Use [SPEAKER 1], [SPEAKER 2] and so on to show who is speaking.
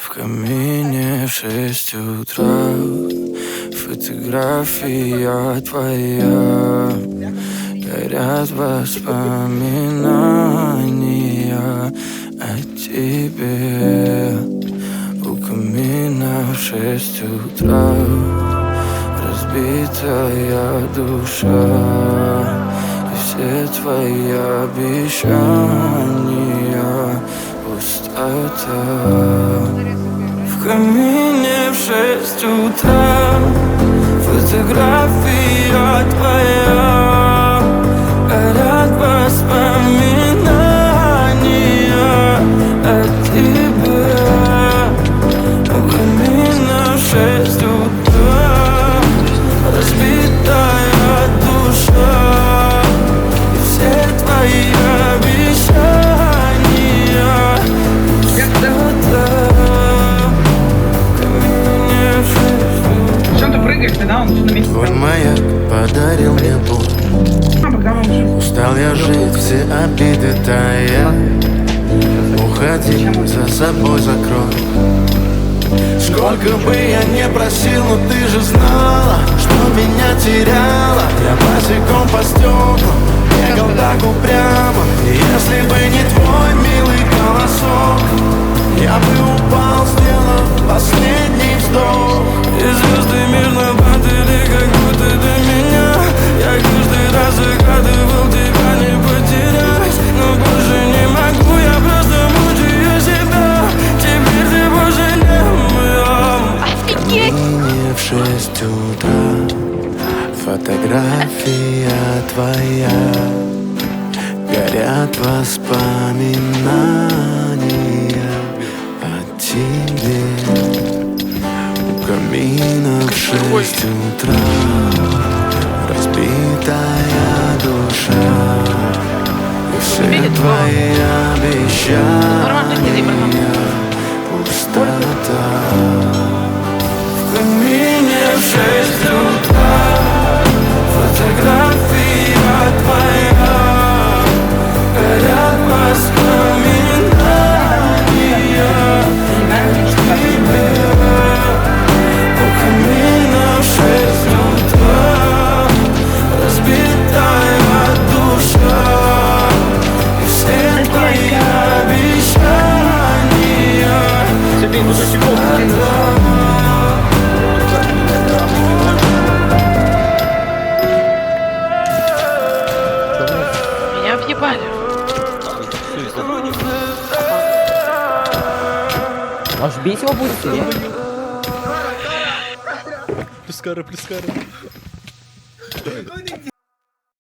[SPEAKER 1] В камине в 6 утра фотография твоя. Горят воспоминания о тебе. У камина в 6 утра разбитая душа. И все твои обещания пустота. В камине в 6 утра фотография твоя. Горят воспоминания о тебе. У камина в 6 утра разбитая душа. И все твои обещания пустота.
[SPEAKER 2] Чем ты прыгаешь, да? Он еще на месте.
[SPEAKER 1] Твой маяк подарил мне боль. Устал я жить, все обиды тая. Уходи, за собой закрой. Сколько бы я не просил, но ты же знала, что меня теряла. Я босиком по стеклам бегал так упрямо. И если бы не твой милый голосок, я бы упал, сделав последний вздох. И звезды мирно падали, как будто до меня. Я каждый раз загадывал тебя не потерять, но больше не могу, я просто мучаю себя. Теперь ты больше не моя. В камине в 6 утра фотография твоя. Горят воспоминания о тебе. У камина в 6 утра разбитая душа. И все твои обещания пустота. В камине в 6 утра фотография твоя. Горят воспоминания о тебе. У камина в 6 утра разбитая душа. И все твои обещания пустота.
[SPEAKER 2] Меня объебали.
[SPEAKER 3] Может, бить его будете, нет?
[SPEAKER 4] Плюс кара.